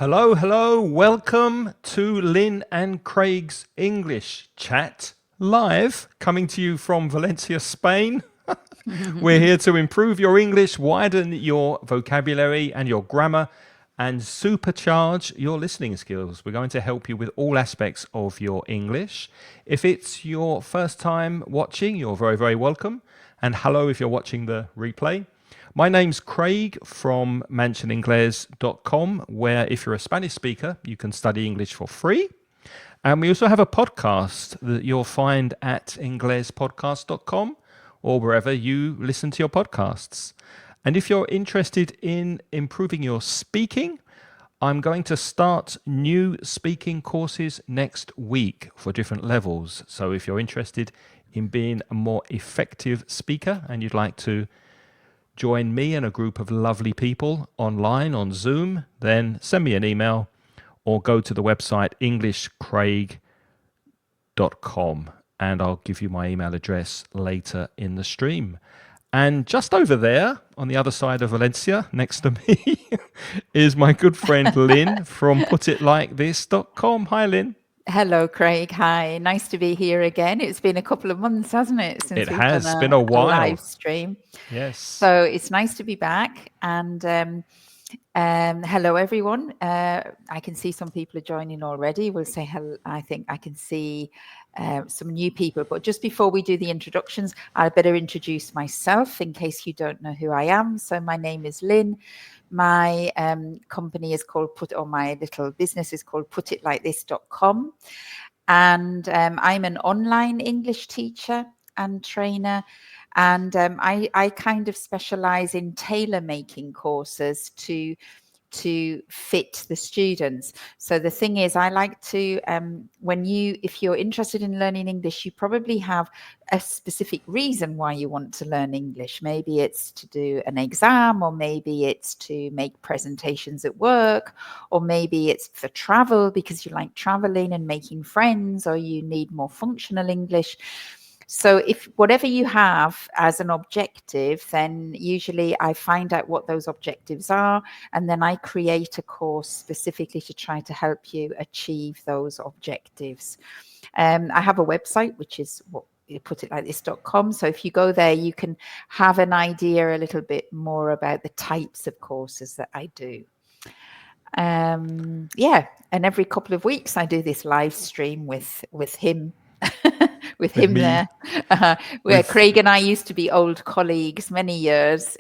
Hello, hello. Welcome to Lynne and Craig's English Chat live, coming to you from Valencia, Spain. We're here to improve your English, widen your vocabulary and your grammar, and supercharge your listening skills. We're going to help you with all aspects of your English. If it's your first time watching, you're very, very welcome. And hello if you're watching the replay. My name's Craig from mansioningles.com, where if you're a Spanish speaker, you can study English for free. And we also have a podcast that you'll find at inglespodcast.com or wherever you listen to your podcasts. And if you're interested in improving your speaking, I'm going to start new speaking courses next week for different levels. So if you're interested in being a more effective speaker and you'd like to join me and a group of lovely people online on Zoom, then send me an email or go to the website englishcraig.com and I'll give you my email address later in the stream. And just over there, on the other side of Valencia, next to me, is my good friend Lynne from putitlikethis.com. Hi, Lynne. Hello, Craig. Hi. Nice to be here again. It's been a couple of months, hasn't it, since It we've has done been a while. live stream. Yes. So it's nice to be back. And hello, everyone. I can see some people are joining already. We'll say hello. I think I can see some new people. But just before we do the introductions, I better introduce myself in case you don't know who I am. So my name is Lynne. My company is called my little business is called putitlikethis.com. And I'm an online English teacher and trainer. And I kind of specialize in tailor making courses to fit the students. So the thing is, I like to, if you're interested in learning English, you probably have a specific reason why you want to learn English. Maybe it's to do an exam, or maybe it's to make presentations at work, or maybe it's for travel because you like traveling and making friends, or you need more functional English. So if whatever you have as an objective, then usually I find out what those objectives are, and then I create a course specifically to try to help you achieve those objectives. I have a website, which is putitlikethis.com. So if you go there, you can have an idea a little bit more about the types of courses that I do. And every couple of weeks I do this live stream with him. with him me. There, where Craig and I used to be old colleagues for many years,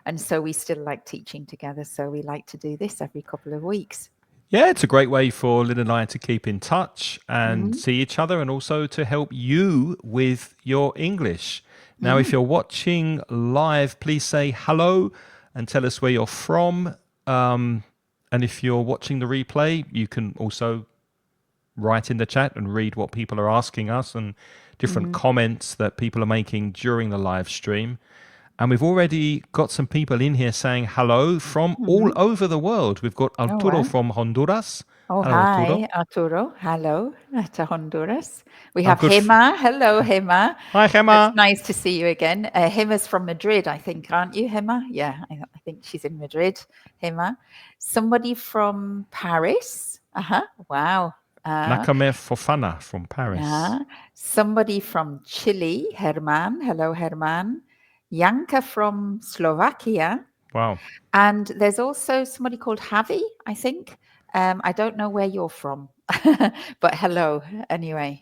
and so we still like teaching together. So we like to do this every couple of weeks. Yeah, it's a great way for Lynne and I to keep in touch and see each other, and also to help you with your English. Now, if you're watching live, please say hello and tell us where you're from. And if you're watching the replay, you can also write in the chat and read what people are asking us and different comments that people are making during the live stream. And we've already got some people in here saying hello from all over the world. We've got Arturo from Honduras. Oh, hello, hi, Arturo. Hello to Honduras. We have Gemma. Hello, Gemma. Hi, Gemma. It's nice to see you again. Gemma's from Madrid, I think, aren't you, Gemma? Yeah, I think she's in Madrid, Gemma. Somebody from Paris. Wow. Nakame Fofana from Paris. Somebody from Chile, Herman. Hello, Herman. Janka from Slovakia. Wow. And there's also somebody called Javi, I think. I don't know where you're from, but hello anyway.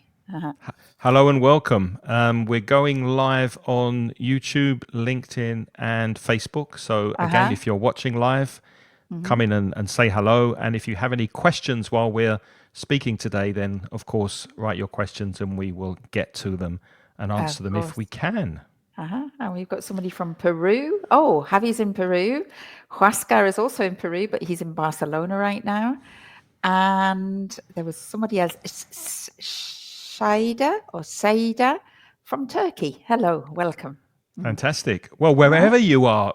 Hello and welcome. We're going live on YouTube, LinkedIn, and Facebook. So again, if you're watching live, come in and say hello. And if you have any questions while we're speaking today, then of course write your questions and we will get to them and answer them if we can. And we've got somebody from Peru. Oh, Javi's in Peru. Huascar is also in Peru, but he's in Barcelona right now. And there was somebody else, Saida from Turkey. Hello, welcome. Fantastic. Well, wherever you are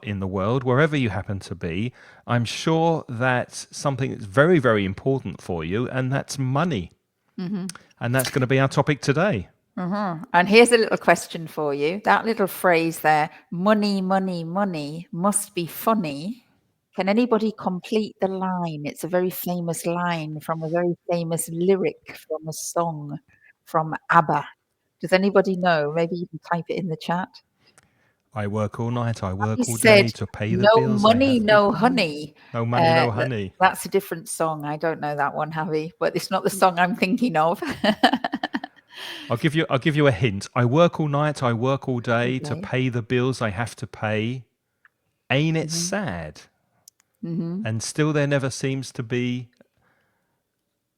in the world, wherever you happen to be, I'm sure that's something that's very, very important for you, and that's money. And that's going to be our topic today. And here's a little question for you. That little phrase there, money, money, money, must be funny. Can anybody complete the line? It's a very famous line from a very famous lyric from a song from ABBA. Does anybody know? Maybe you can type it in the chat. I work all night, I He work all said, day to pay the "No bills I money, have to no pay. honey." No money, no That, honey. that's a different song. I don't know that one, Harry, but it's not the song I'm thinking of. I'll give you a hint. I work all night, I work all day to Okay. pay the bills I have to pay. Ain't it hmm sad? hmm And still there never seems to be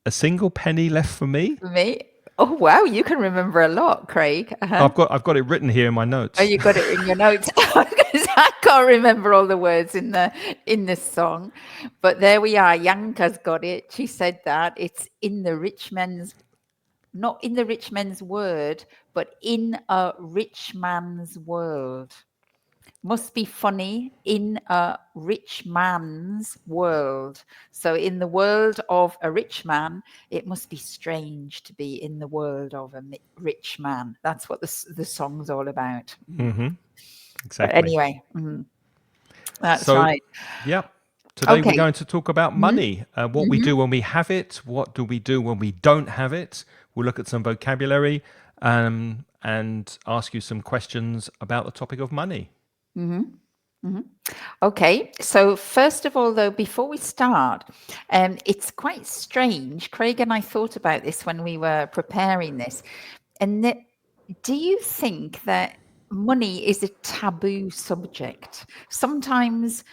a single penny left for me. For me, oh wow, you can remember a lot, Craig. Uh-huh. I've got it written here in my Oh, notes. you got it in your notes. Because I can't remember all the words in this song, but there we are. Yanka's got it. She said that it's in the rich man's, not in the rich man's word, but in a rich man's world. Must be funny in a rich man's world. So, in the world of a rich man, it must be strange to be in the world of a rich man. That's what the song's all about. But Exactly. anyway, that's So, right. yep. Today we're Okay. going to talk about hmm money. What we hmm do when we have it. What do we do when we don't have it? We'll look at some vocabulary and ask you some questions about the topic of money. hmm hmm Okay. So, first of all, though, before we start, it's quite strange. Craig and I thought about this when we were preparing this. And do you think that money is a taboo subject? Sometimes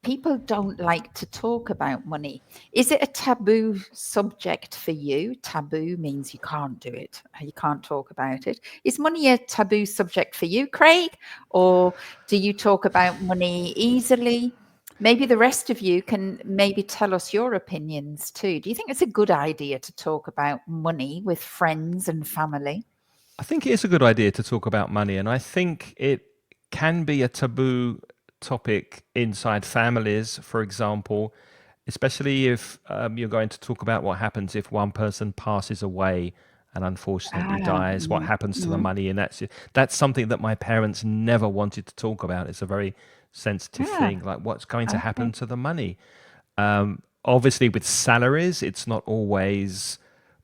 people don't like to talk about money. Is it a taboo subject for you? Taboo means you can't do it, you can't talk about it. Is money a taboo subject for you, Craig? Or do you talk about money easily? Maybe the rest of you can maybe tell us your opinions too. Do you think it's a good idea to talk about money with friends and family? I think it is a good idea to talk about money, and I think it can be a taboo topic inside families, for example, especially if you're going to talk about what happens if one person passes away and unfortunately Ah, dies, what happens to the mhm. money, and that's something that my parents never wanted to talk about. It's a very sensitive Ah, thing, like what's going to happen okay. to the money. Obviously, with salaries, it's not always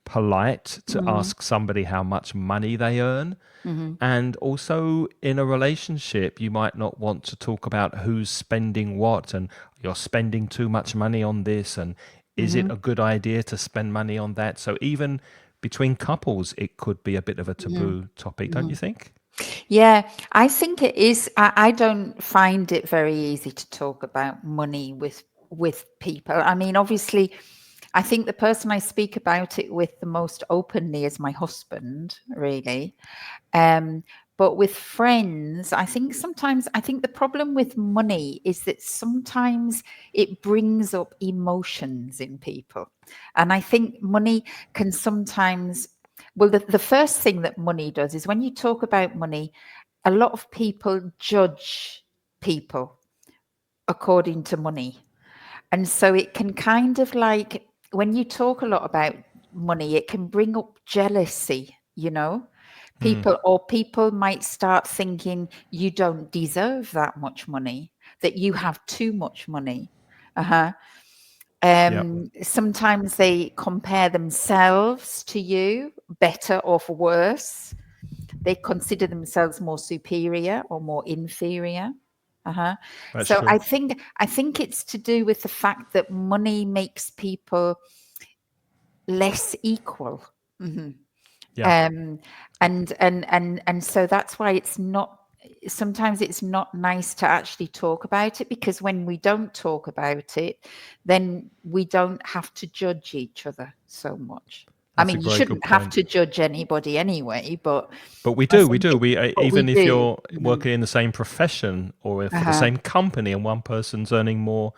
polite to Mhm, ask somebody how much money they earn. mhm, And also in a relationship, you might not want to talk about who's spending what and you're spending too much money on this. And is it mhm, a good idea to spend money on that? So even between couples, it could be a bit of a mhm, taboo topic, don't you mhm. think? Yeah, I think it is. I don't find it very easy to talk about money with people. I mean, obviously, I think the person I speak about it with the most openly is my husband, really. Um, but with friends, I think the problem with money is that sometimes it brings up emotions in people. And I think money can sometimes, well, the first thing that money does is when you talk about money, a lot of people judge people according to money. And so it can kind of like, when you talk a lot about money, it can bring up jealousy, you know? People might start thinking you don't deserve that much money, that you have too much money. Uh-huh. Yep. Sometimes they compare themselves to you, better or for worse. They consider themselves more superior or more inferior. Uh-huh. That's So true. I think it's to do with the fact that money makes people less equal. Mhm. Yeah. Um, and so that's why it's not, sometimes it's not nice to actually talk about it, because when we don't talk about it, then we don't have to judge each other so much. I That's a mean, you very good shouldn't have point. to judge anybody anyway, but But we I do, we think do. it, but we Even if do. you're working in the same profession or for the Uh-huh. same company and one person's earning more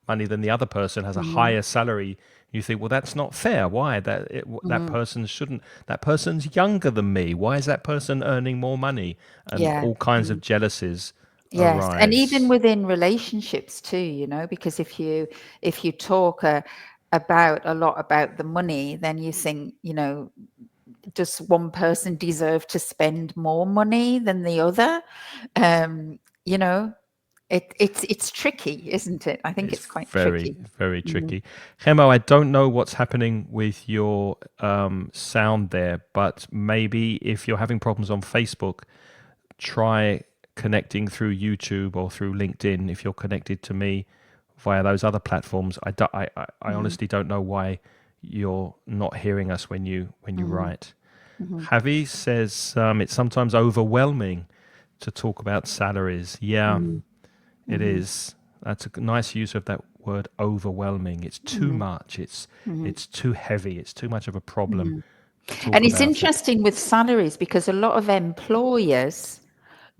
money than the other person has a Mhm. higher salary, you think, well, that's not fair. Why that Mhm. person shouldn't? That person's younger than me. Why is that person earning more money? And Yeah. all kinds of Mhm. jealousies Yes, and even arise. within relationships too, because if you talk about a lot about the money, then you think, does one person deserve to spend more money than the other? Um, you know, It's tricky, isn't it? I think It's it's quite very, tricky. very Hmm. tricky. Hemo, I don't know what's happening with your sound there, but maybe if you're having problems on Facebook, try connecting through YouTube or through LinkedIn. If you're connected to me via those other platforms, I Hmm. honestly don't know why you're not hearing us when you Hmm. write. Hmm. Javi says it's sometimes overwhelming to talk about salaries. Yeah, Hmm. it Hmm. is. That's a nice use of that word, overwhelming. It's too Hmm. much. Hmm. It's too heavy. It's too much of a problem Hmm. to talk And it's about it. interesting with salaries because a lot of employers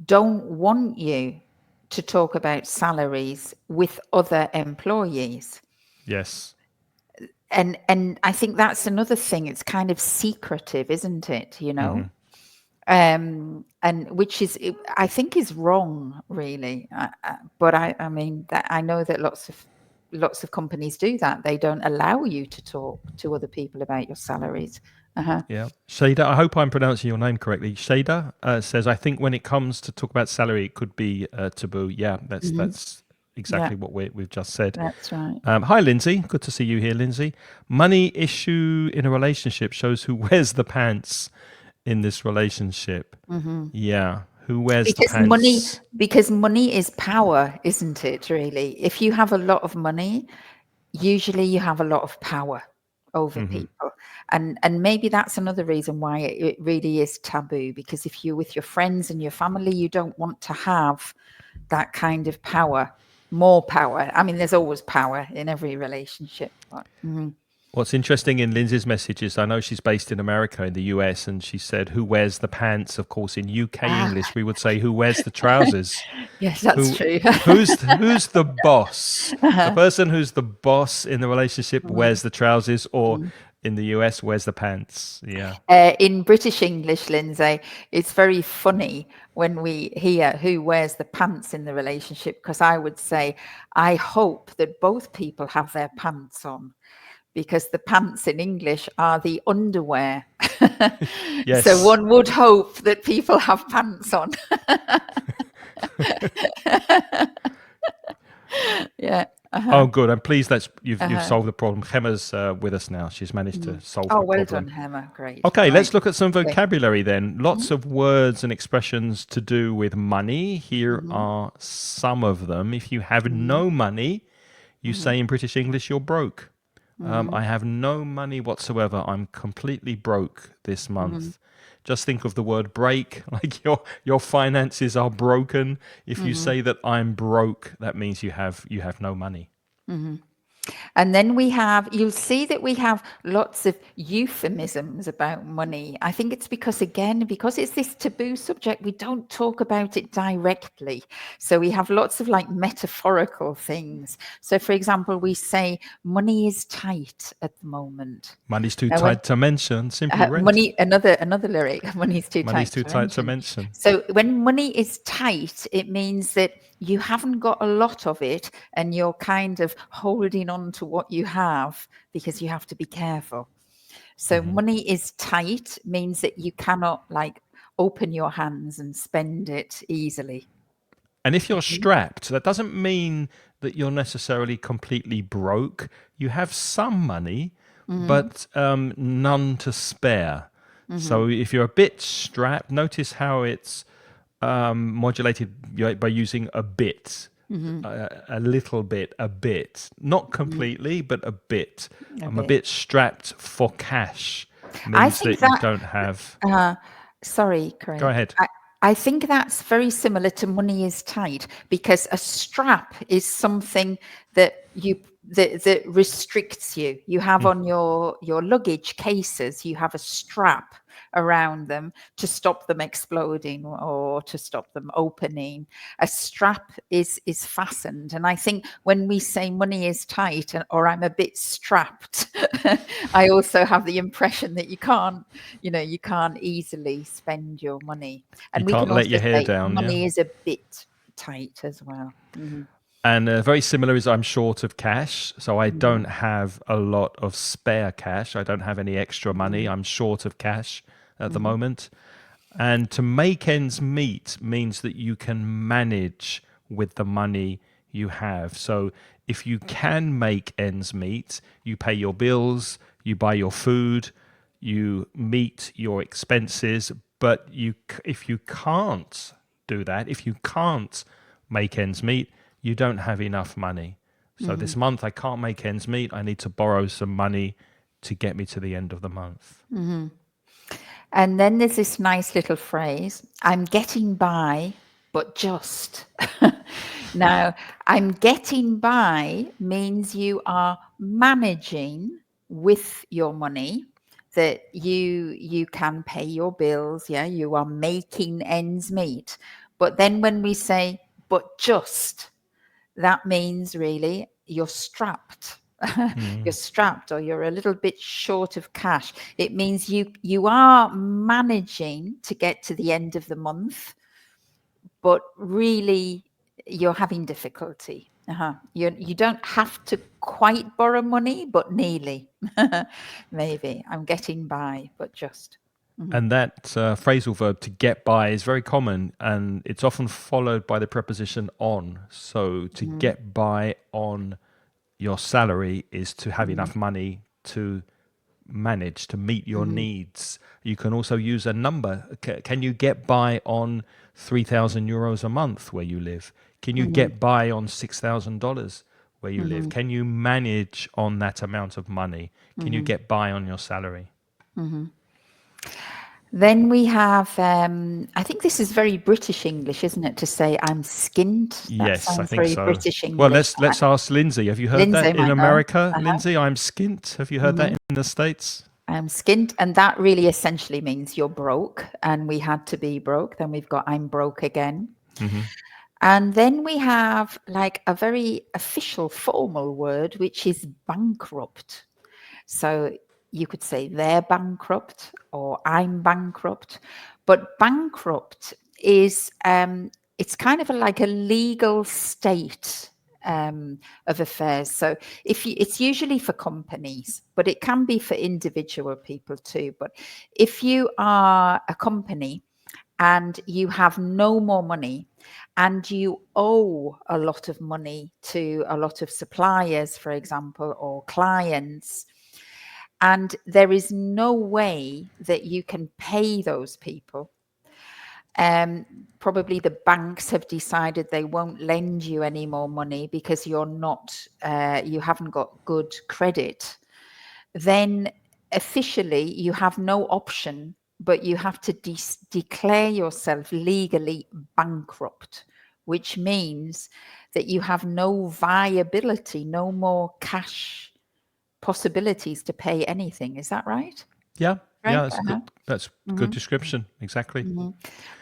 don't want you to talk about salaries with other employees. Yes. And I think that's another thing. It's kind of secretive, isn't it? Hmm. And which is, I think, is wrong, really. But I mean, that I know that lots of companies do that. They don't allow you to talk to other people about your salaries. Uh-huh. Yeah. Shada, I hope I'm pronouncing your name correctly. Shada says, I think when it comes to talk about salary, it could be taboo. Yeah, Hmm. that's Yeah, exactly what we've just said. that's right. Hi, Lindsay. Good to see you here, Lindsay. Money issue in a relationship shows who wears the pants in this relationship. Hmm. Yeah. Who wears the Because money, pants? because money is power, isn't it? Really, if you have a lot of money, usually you have a lot of power over Hmm. people, and maybe that's another reason why it really is taboo, because if you're with your friends and your family, you don't want to have that kind of power, more power. I mean, there's always power in every relationship, but What's interesting in Lindsay's message is I know she's based in America, in the US, and she said, who wears the pants? Of course, in UK ah, English, we would say, who wears the trousers? yes, that's Who true. who's the boss? The person who's the boss in the relationship wears the trousers, or in the US wears the pants. Yeah. In British English, Lindsay, it's very funny when we hear who wears the pants in the relationship, because I would say, I hope that both people have their pants on, because the pants in English are the underwear. So Yes. one would hope that people have pants on. Yeah. Oh, Uh-huh. good. I'm pleased that you've Uh-huh. solved the problem. Gemma's with us now. She's managed to Mhm. solve Oh, the well problem. done, Emma. Great. Okay, Right. let's look at some Okay. vocabulary then. Mhm. Lots of words and expressions to do with money. Here Mhm. are some of them. If you have Mhm. no money, you Mhm. say in British English, you're broke. Mhm. I have no money whatsoever. I'm completely broke this Mhm. month. Just think of the word break, like your finances are broken. If you Mhm. say that I'm broke, that means you have no money. Mhm. And then you'll see that we have lots of euphemisms about money. I think it's because, again, because it's this taboo subject, we don't talk about it directly. So we have lots of like metaphorical things. So, for example, we say money is tight at the moment. Money's too Now, when tight to mention. Simply rent. money, another lyric, money's too Money's tight too to tight to mention. mention. So when money is tight, it means that you haven't got a lot of it and you're kind of holding on to what you have because you have to be careful. So Mhm. money is tight means that you cannot like open your hands and spend it easily. And if you're Mhm. strapped, that doesn't mean that you're necessarily completely broke. You have some money, Mhm. but none to spare. Mhm. So if you're a bit strapped, notice how it's modulated by using a bit, Mhm. a little bit, a bit. Not Mhm. completely, but a bit. A I'm a bit. bit strapped for cash I means think that you that don't have. Uh, sorry, Go Craig. ahead. I think that's very similar to money is tight, because a strap is something that that restricts you. You have on your luggage cases, you have a strap around them to stop them exploding or to stop them opening. A strap is fastened, and I think when we say money is tight or I'm a bit strapped, I also have the impression that you can't easily spend your money. You And we can can't let also your hair say down, yeah? money is a bit tight as well. Mhm. And very similar is I'm short of cash. So I don't Mhm. have a lot of spare cash. I don't have any extra money. Mhm. I'm short of cash at the Mhm. moment. And to make ends meet means that you can manage with the money you have. So if you can make ends meet, you pay your bills, you buy your food, you meet your expenses. But if you can't do that, if you can't make ends meet, you don't have enough money. So this month I can't make ends meet. I need to borrow some money to get me to the end of the month. And then there's this nice little phrase, I'm getting by, but just. Now, I'm getting by means you are managing with your money, that you can pay your bills, yeah, you are making ends meet. But then when we say but just, that means really you're strapped. You're strapped, or you're a little bit short of cash. It means you are managing to get to the end of the month, but really you're having difficulty. You don't have to quite borrow money, but nearly. Maybe I'm getting by, but just. And that phrasal verb to get by is very common, and it's often followed by the preposition on. So to get by on your salary is to have enough money to manage to meet your needs. You can also use a number. Can you get by on €3,000 a month where you live? Can you get by on $6,000 where you live? Can you manage on that amount of money? Can you get by on your salary? Then we have, I think this is very British English, isn't it? To say I'm skint. That Yes, I sounds think very so. British Well, English. let's ask Lindsay. Have you heard Lindsay that in might know. America, Lindsay? I'm skint. Have you heard that in the States? I'm skint, and that really essentially means you're broke, and we had to be broke. Then we've got I'm broke again. And then we have like a very official, formal word, which is bankrupt. So you could say they're bankrupt or I'm bankrupt. But bankrupt is, it's kind of like a legal state of affairs. So it's usually for companies, but it can be for individual people too. But if you are a company and you have no more money and you owe a lot of money to a lot of suppliers, for example, or clients, and there is no way that you can pay those people, probably the banks have decided they won't lend you any more money because you haven't got good credit, then officially you have no option, but you have to declare yourself legally bankrupt, which means that you have no viability, no more cash possibilities to pay anything. Is that right? Yeah, Right. yeah, that's a good. That's a good description. Exactly.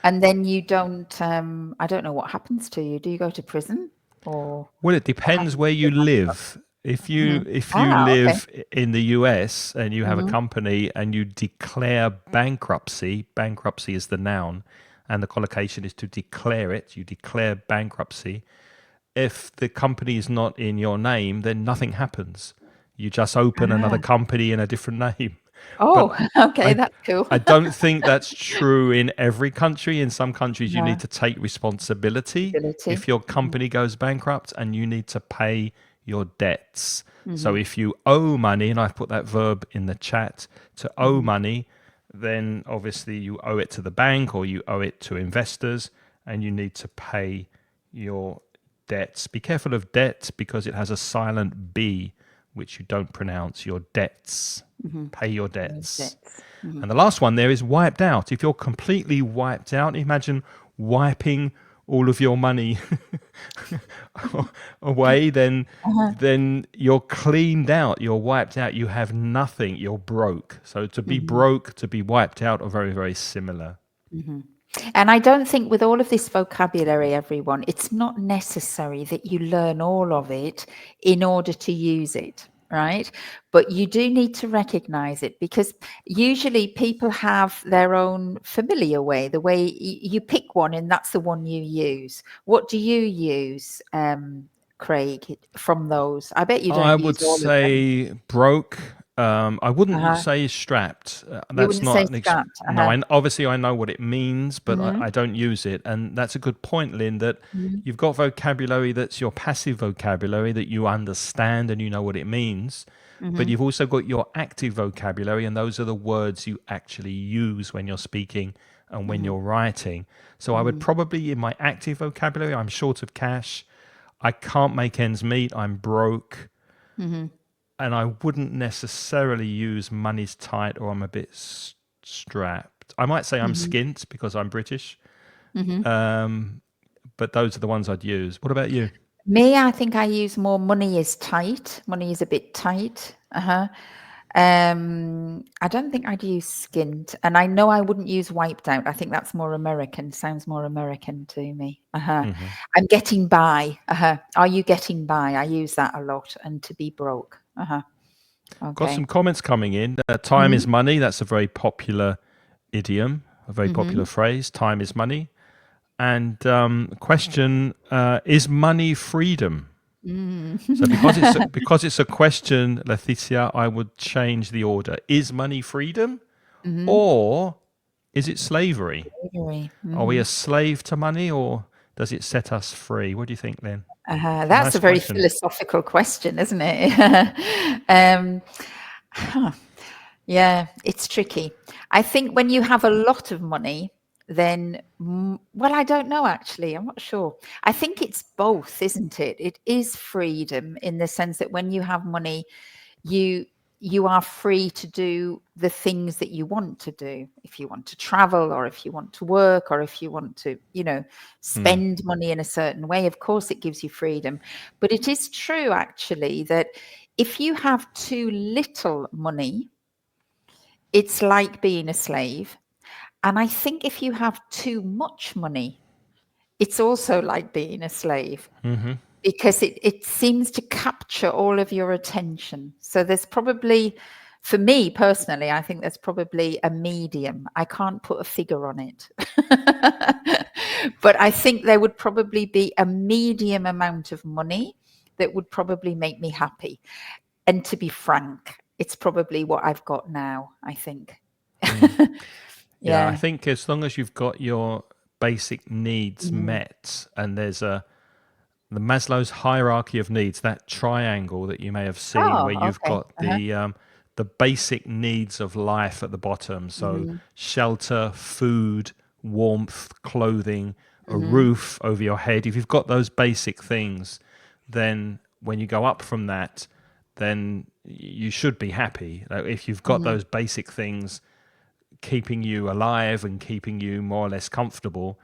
And then you don't, I don't know what happens to you. Do you go to prison, or Well, it what depends happens where if you you're bankrupt? live. If you Okay. live in the US and you have a company and you declare bankruptcy, bankruptcy is the noun, and the collocation is to declare it. You declare bankruptcy. If the company is not in your name, then nothing happens. You just open another Ah. company in a different name. But Oh, okay, I that's cool. I don't think that's true in every country. In some countries, you No, need to take responsibility if ability. your company goes bankrupt, and you need to pay your debts. So Mm-hmm. if you owe money, and I've put that verb in the chat, to owe Mm-hmm. money, then obviously you owe it to the bank or you owe it to investors, and you need to pay your debts. Be careful of debt because it has a silent B, which you don't pronounce. Your debts. Mm-hmm. Pay your Those debts. debts. Mm-hmm. And the last one there is wiped out. If you're completely wiped out, imagine wiping all of your money away, then Uh-huh. then you're cleaned out, you're wiped out, you have nothing, you're broke. So to be Mm-hmm. broke, to be wiped out are very, very similar. Mm-hmm. And I don't think with all of this vocabulary, everyone, it's not necessary that you learn all of it in order to use it, right? But you do need to recognize it, because usually people have their own familiar way, the way you pick one and that's the one you use. What do you use, Craig, from those? I bet you I don't would use all of them. say broke I wouldn't Uh-huh. say strapped. You That's wouldn't say not an strapped. no. Uh-huh. Obviously I know what it means, but Mm-hmm. I don't use it. And that's a good point, Lynn. That Mm-hmm. you've got vocabulary that's your passive vocabulary that you understand and you know what it means. But Mm-hmm. you've also got your active vocabulary, and those are the words you actually use when you're speaking and when Mm-hmm. you're writing. So I would Mm-hmm. probably, in my active vocabulary, I'm short of cash. I can't make ends meet. I'm broke. Mm-hmm. And I wouldn't necessarily use money's tight or I'm a bit strapped. I might say I'm Mm-hmm. skint because I'm British, Mm-hmm. but those are the ones I'd use. What about you? Me, I think I use more money is tight. Money is a bit tight. Uh-huh. I don't think I'd use skint, and I know I wouldn't use wiped out. I think that's more American. Sounds more American to me. Uh-huh. Hmm. I'm getting by. Uh-huh. Are you getting by? I use that a lot. And to be broke. Uh-huh. Got some Okay. comments coming in. Time Mm-hmm. is money. That's a very popular idiom, a very Mm-hmm. popular phrase. Time is money. And question: is money freedom? Mm. So because it's a question, Leticia, I would change the order. Is money freedom, Mm-hmm. or is it slavery? Slavery. Are we Mm-hmm. a slave to money, or does it set us free? What do you think, Lynn? It's a That's nice a very question. philosophical question, isn't it? um, huh. Yeah, it's tricky. I think when you have a lot of money, then, well, I don't know actually. I'm not sure. I think it's both, isn't it? It is freedom in the sense that when you have money, you you are free to do the things that you want to do. If you want to travel, or if you want to work, or if you want to, Mm, spend money in a certain way, of course it gives you freedom. But it is true actually that if you have too little money, it's like being a slave. And I think if you have too much money, it's also like being a slave hmm because it seems to capture all of your attention. So there's probably, for me personally, I think there's probably a medium. I can't put a figure on it. But I think there would probably be a medium amount of money that would probably make me happy. And to be frank, it's probably what I've got now, I think. mm. Yeah, I Yeah. think as long as you've got your basic needs Mhm. met, and there's the Maslow's hierarchy of needs, that triangle that you may have seen, where Oh, you've okay. got Uh-huh. the basic needs of life at the bottom. So Mhm. shelter, food, warmth, clothing, a Mhm. roof over your head. If you've got those basic things, then when you go up from that, then you should be happy. Like if you've got Mhm. those basic things keeping you alive and keeping you more or less comfortable,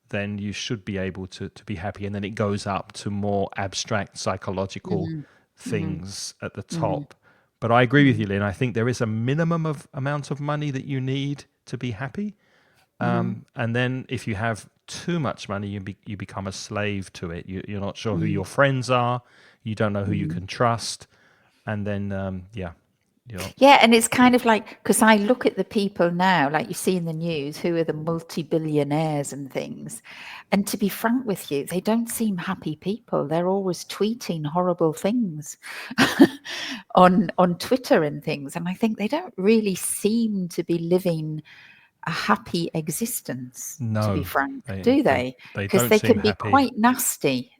then you should be able to be happy. And then it goes up to more abstract psychological Mhm. Mhm. things at the Mhm. top. But I agree with Mhm. you, Lynn. I think there is a minimum of amount of money that you need to be happy. Mhm. And then if you have too much money, you become a slave to it. You're not sure who Mhm. your friends are. You don't know who you Mhm. can trust. And then, you're, Yeah, and it's kind of like because I look at the people now, like you see in the news, who are the multi-billionaires and things. And to be frank with you, they don't seem happy people. They're always tweeting horrible things on Twitter and things. And I think they don't really seem to be living a happy existence, to be no, frank, they, do they, they? they Because don't they seem can be happy. quite nasty,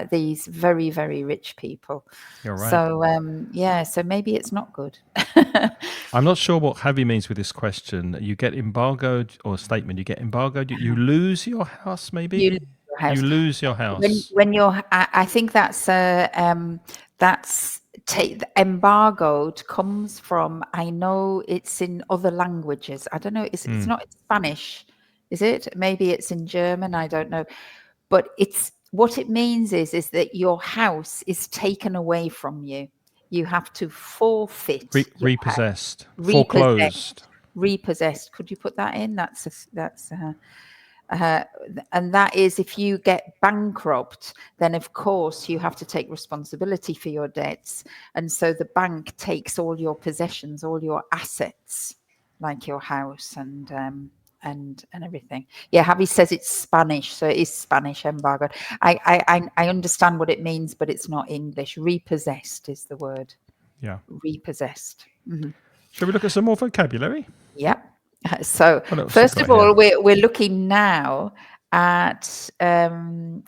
these very, very rich people. You're right. So, yeah, so maybe it's not good. I'm not sure what Javi means with this question. You get embargoed, or statement, you get embargoed, you lose your house, You maybe? lose your You house. lose your house. When you're, I think that's embargoed comes from. I know it's in other languages. I don't know. It's Mm, not in Spanish, is it? Maybe it's in German. I don't know. But it's what it means is that your house is taken away from you. You have to forfeit your house, repossessed, repossessed, foreclosed. repossessed. Could you put that in? Uh, and that is if you get bankrupt, then of course you have to take responsibility for your debts. And so the bank takes all your possessions, all your assets, like your house and everything. Yeah, Javi says it's Spanish, so it is Spanish embargo. I understand what it means, but it's not English. Repossessed is the word. Yeah. repossessed. Shall we look at some more vocabulary? Yep. So What else you first got of here? all, we're looking now at no,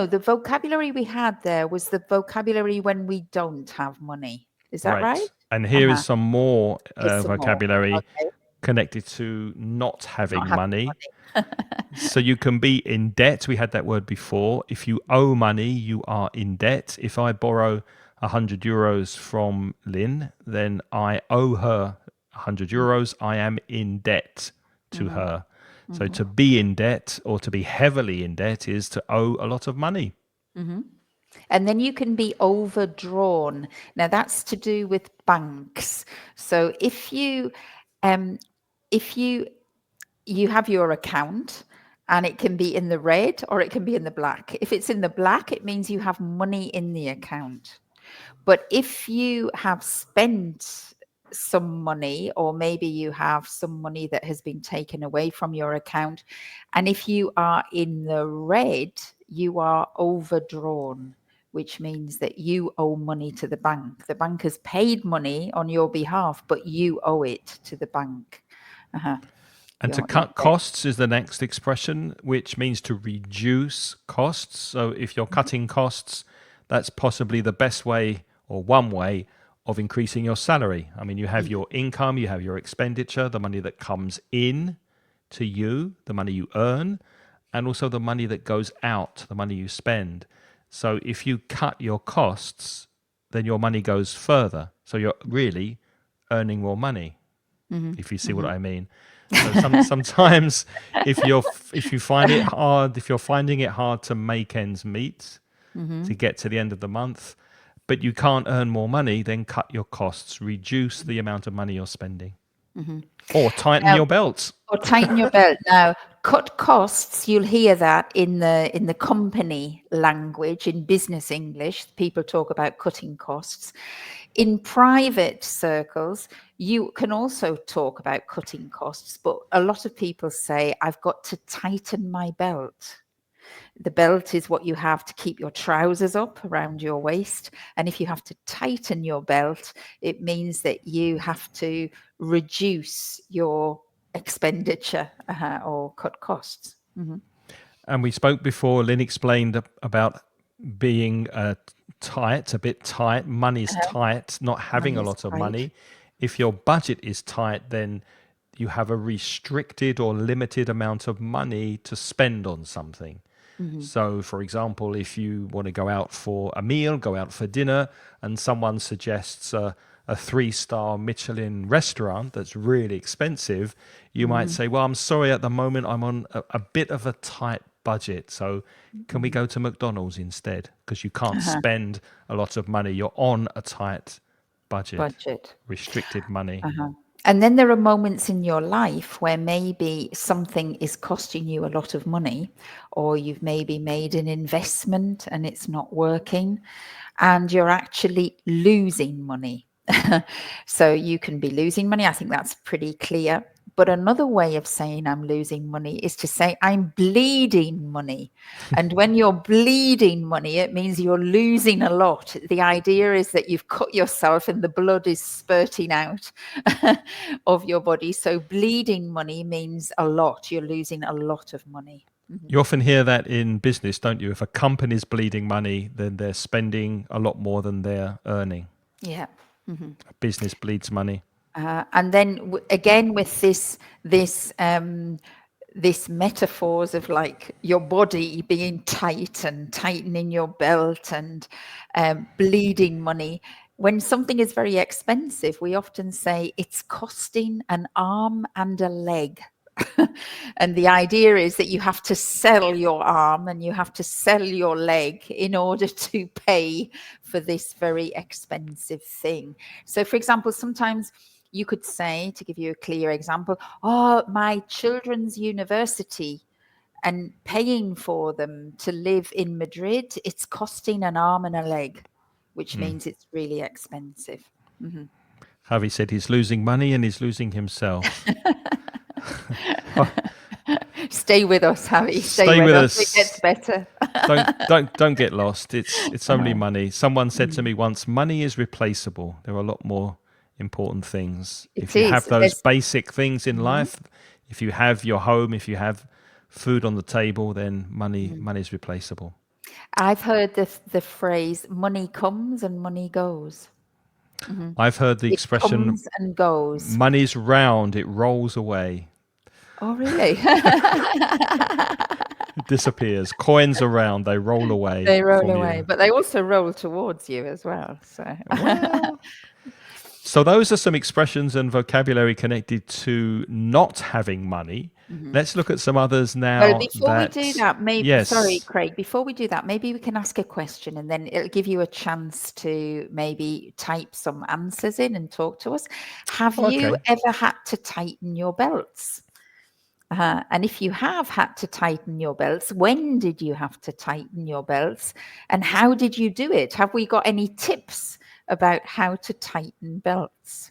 the vocabulary we had there was the vocabulary when we don't have money. Is that right? Right. And here is Uh-huh. some more Here's some more. vocabulary Okay. connected to not Not having having money. money. So you can be in debt. We had that word before. If you owe money, you are in debt. If I borrow 100 euros from Lynn, then I owe her 100 euros. I am in debt to her. So to be in debt or to be heavily in debt is to owe a lot of money. And then you can be overdrawn. Now that's to do with banks. So um, if you have your account and it can be in the red or it can be in the black. If it's in the black, it means you have money in the account. But if you have spent some money, or maybe you have some money that has been taken away from your account, and if you are in the red, you are overdrawn, which means that you owe money to the bank. The bank has paid money on your behalf, but you owe it to the bank. And to You're in cut debt. costs is the next expression, which means to reduce costs. So if you're cutting costs, that's possibly the best way or one way of increasing your salary. I mean, you have your income, you have your expenditure, the money that comes in to you, the money you earn, and also the money that goes out, the money you spend. So if you cut your costs, then your money goes further. So you're really earning more money, if you see what I mean. So sometimes if you find it hard, if you're finding it hard to make ends meet, to get to the end of the month, but you can't earn more money, then cut your costs, reduce the amount of money you're spending, or tighten Now, your belts. or tighten your belt. Now, cut costs, you'll hear that in the company language, in business English. People talk about cutting costs. In private circles, you can also talk about cutting costs, but a lot of people say, I've got to tighten my belt. The belt is what you have to keep your trousers up around your waist. And if you have to tighten your belt, it means that you have to reduce your expenditure or cut costs. And we spoke before, Lynn explained about being tight, a bit tight. Money's tight, not having Money a is lot of tight. money. If your budget is tight, then you have a restricted or limited amount of money to spend on something. So, for example, if you want to go out for a meal, go out for dinner, and someone suggests a 3-star Michelin restaurant that's really expensive, you might say, well, I'm sorry, at the moment I'm on a bit of a tight budget. So can we go to McDonald's instead? Because you can't spend a lot of money. You're on a tight budget, Budget. restricted money. And then there are moments in your life where maybe something is costing you a lot of money, or you've maybe made an investment and it's not working, and you're actually losing money. So you can be losing money. I think that's pretty clear. But another way of saying I'm losing money is to say I'm bleeding money. And when you're bleeding money, it means you're losing a lot. The idea is that you've cut yourself and the blood is spurting out of your body. So bleeding money means a lot. You're losing a lot of money. You often hear that in business, don't you? If a company's bleeding money, then they're spending a lot more than they're earning. Yeah. A business bleeds money. And then again with this metaphors of like your body being tight and tightening your belt and bleeding money. When something is very expensive, we often say it's costing an arm and a leg. And the idea is that you have to sell your arm and you have to sell your leg in order to pay for this very expensive thing. So, for example, sometimes you could say, to give you a clear example, oh, my children's university, and paying for them to live in Madrid, it's costing an arm and a leg, which means it's really expensive. Javi said he's losing money and he's losing himself. Stay with us, Harry. Stay with It us. gets better. Don't get lost. It's only Uh, money. Someone said to mm, me once, money is replaceable. There are a lot more important things. it If you have is. those There's, basic things in mhm, life, if you have your home, if you have food on the table, then mm. money is replaceable. I've heard the phrase "money comes and money goes." Hmm. I've heard the It expression comes and goes. money's round, it rolls away. Oh, really? It disappears. Coins around, they roll away They roll from away, you. but they also roll towards you as well. So, Well, so those are some expressions and vocabulary connected to not having money. mhm. Let's look at some others Well, now before we do that, that, maybe, sorry, yes. Craig, before we do that, maybe we can ask a question and then it'll give you a chance to maybe type some answers in and talk to us. Have you Okay. ever had to tighten your belts? And if you have had to tighten your belts, when did you have to tighten your belts? And how did you do it? Have we got any tips about how to tighten belts?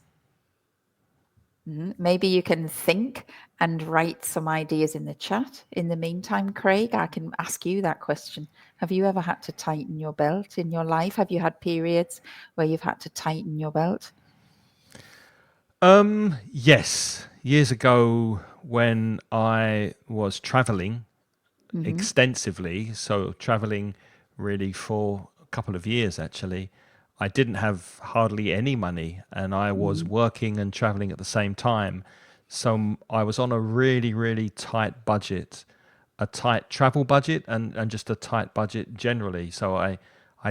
Maybe you can think and write some ideas in the chat. In the meantime, Craig, I can ask you that question. Have you ever had to tighten your belt in your life? Have you had periods where you've had to tighten your belt? Yes. Years ago, when I was traveling Hmm. extensively, so traveling really for a couple of years actually, I didn't have hardly any money and I was Hmm. working and traveling at the same time. So I was on a really, really tight budget, a tight travel budget and just a tight budget generally. So I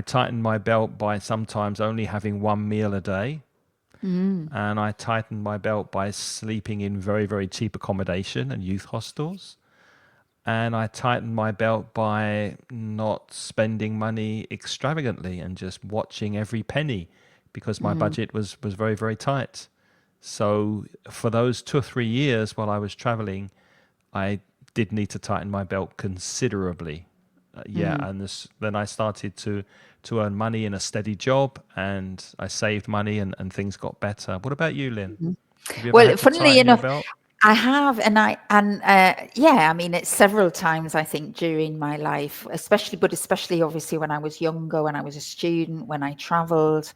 tightened my belt by sometimes only having one meal a day. Mm. And I tightened my belt by sleeping in very, very cheap accommodation and youth hostels. And I tightened my belt by not spending money extravagantly and just watching every penny because my Mm. budget was very, very tight. So for those 2 or 3 years while I was traveling, I did need to tighten my belt considerably. Yeah, Mm. and then I started to earn money in a steady job, and I saved money, and things got better. What about you, Lynn? Mhm. Have you ever Well, had to funnily tighten your enough, belt? I have, and yeah, I mean, it's several times I think during my life, especially obviously when I was younger, when I was a student, when I travelled.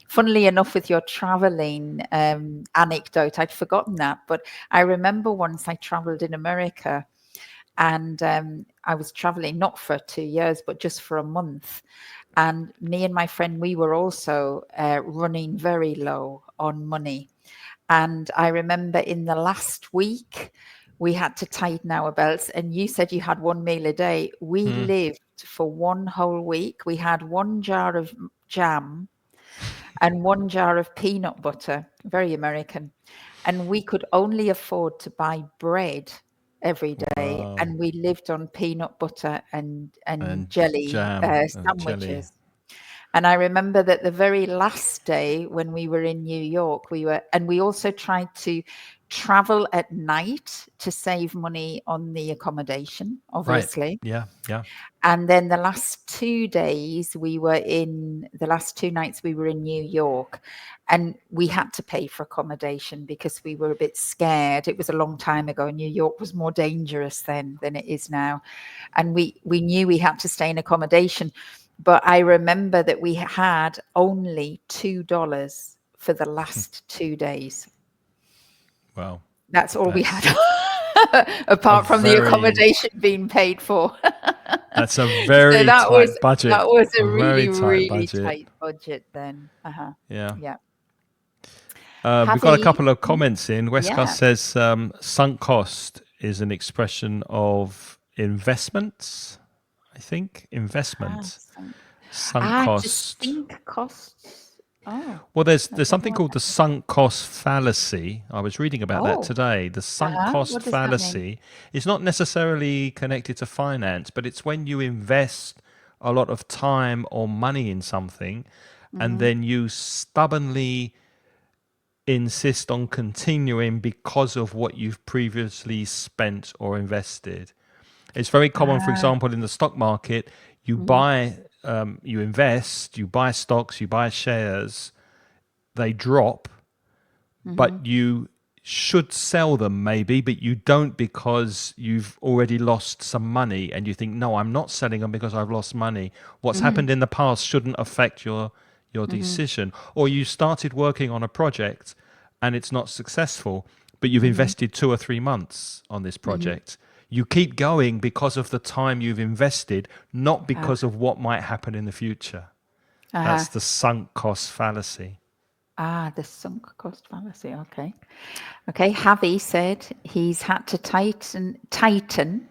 Funnily enough, with your traveling anecdote, I'd forgotten that, but I remember once I travelled in America, and I was traveling not for 2 years, but just for a month. And me and my friend, we were also running very low on money. And I remember in the last week, we had to tighten our belts. And you said you had one meal a day. We Hmm. lived for one whole week. We had one jar of jam and one jar of peanut butter, very American. And we could only afford to buy bread every day. Wow. And we lived on peanut butter and And jelly jam and jelly. sandwiches. And I remember that the very last day when we were in New York, we also tried to travel at night to save money on the accommodation, Right. obviously. Yeah. Yeah. And then the last 2 nights we were in New York, and we had to pay for accommodation because we were a bit scared. It was a long time ago. New York was more dangerous then than it is now. And we knew we had to stay in accommodation. But I remember that we had only $2 for the last 2 days. Wow. That's all we had, That's a apart from the very accommodation being paid for. that's a So very tight that budget. was A a very really, tight really budget. tight budget then. Uh-huh. Yeah. Yeah. We've Have got a you? couple of comments in. Westcott Yeah. says sunk cost is an expression of investments, I think. Ah, Investment. Sunk to cost. sink costs. Oh, Well, I there's don't know something what called that the means. sunk cost fallacy. I was reading about that Oh, today. The sunk cost what does that mean? fallacy is not necessarily connected to finance, but it's when you invest a lot of time or money in something and Hmm. then you stubbornly insist on continuing because of what you've previously spent or invested. It's very common, for Ah, example, in the stock market, mhm, you invest, you buy stocks, you buy shares, they drop, mhm, but you should sell them maybe, but you don't because you've already lost some money and you think, no, I'm not selling them because I've lost money. What's happened in the past shouldn't affect your decision. Or you started working on a project and it's not successful, but you've invested 2 or 3 months on this project. You keep going because of the time you've invested, not because of what might happen in the future. That's the sunk cost fallacy. The sunk cost fallacy. Okay. Javi said he's had to tighten.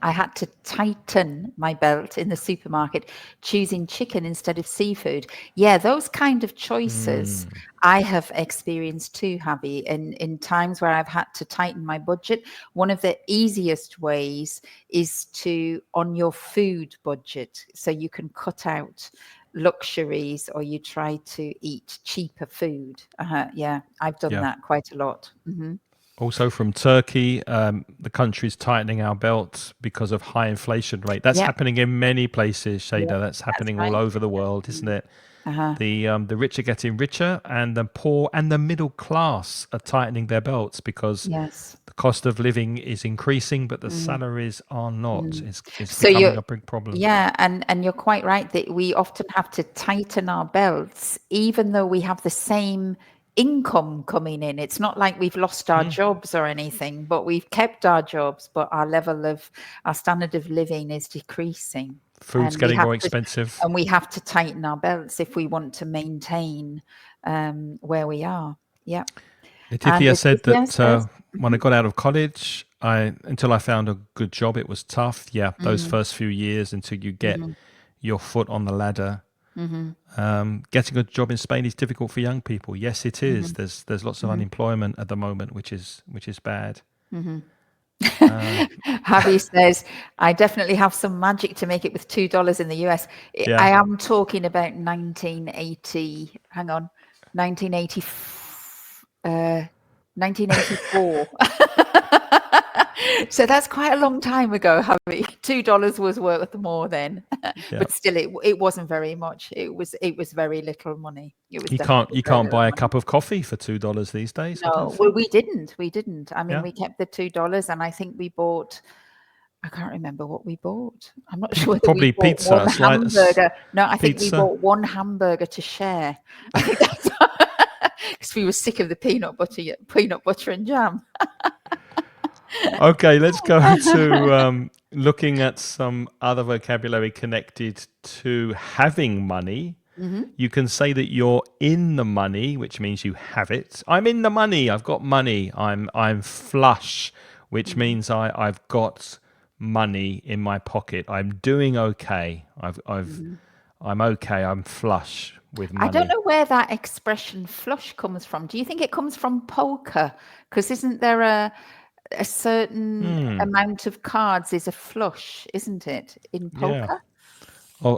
I had to tighten my belt in the supermarket, choosing chicken instead of seafood. Yeah, those kind of choices I have experienced too, Javi, in times where I've had to tighten my budget. One of the easiest ways is on your food budget, so you can cut out luxuries or you try to eat cheaper food. Yeah, I've done Yeah. that quite a lot. Also from Turkey, the country's tightening our belts because of high inflation rate. That's Yeah, happening in many places, yeah, Shada. That's that's happening all right. over the world, isn't it? Uh-huh. The rich are getting richer, and the poor and the middle class are tightening their belts because Yes. the cost of living is increasing, but the salaries are not. It's So becoming a big problem. yeah, and you're quite right that we often have to tighten our belts, even though we have the same income coming in. It's not like we've lost our jobs or anything, but we've kept our jobs, but our standard of living is decreasing. Food's getting more expensive. And we have to tighten our belts if we want to maintain where we are. Yeah. And Letitia said Leticia that says, when I got out of college, until I found a good job, it was tough. Yeah, those first few years until you get your foot on the ladder. Getting a job in Spain is difficult for young people. Yes, it is. There's lots of unemployment at the moment, which is bad. Javi says, I definitely have some magic to make it with $2 in the US. Yeah. I am talking about 1980, hang on, 1980, 1984. So that's quite a long time ago, Javi. $2 was worth more then. Yeah. But still it wasn't very much. It was very little money. It was You definitely very can't little buy a money. cup of coffee for $2 these days. I don't No, well, think. we didn't. I mean, Yeah. we kept the $2, and I think we bought. I can't remember what we bought. I'm not sure whether we Probably bought pizza, one hamburger. No, I think we pizza. bought one hamburger to share. I think that's because we were sick of the peanut butter and jam. Okay, let's go to looking at some other vocabulary connected to having money. You can say that you're in the money, which means you have it. I'm in the money. I've got money. I'm flush, which means I've got money in my pocket. I'm doing okay. I'm okay. I'm flush with money. I don't know where that expression "flush" comes from. Do you think it comes from poker? Because isn't there a certain amount of cards is a flush, isn't it, in Yeah. poker?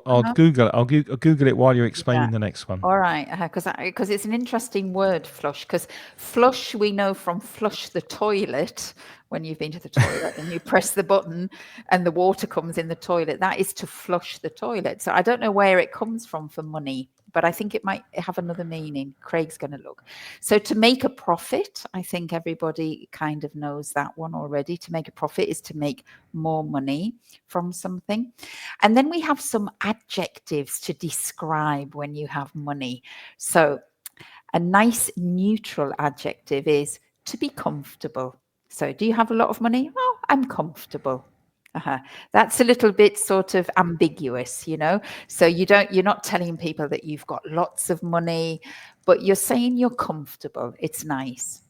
I'll Google it. I'll Google it while you're explaining the next one. All right, because it's an interesting word, flush. Because flush, we know from flush the toilet, when you've been to the toilet and you press the button and the water comes in the toilet. That is to flush the toilet. So I don't know where it comes from for money, but I think it might have another meaning. Craig's going to look. So to make a profit, I think everybody kind of knows that one already. To make a profit is to make more money from something. And then we have some adjectives to describe when you have money. So a nice neutral adjective is to be comfortable. So do you have a lot of money? Oh, I'm comfortable. That's a little bit sort of ambiguous, you know. So you're not telling people that you've got lots of money, but you're saying you're comfortable. It's nice.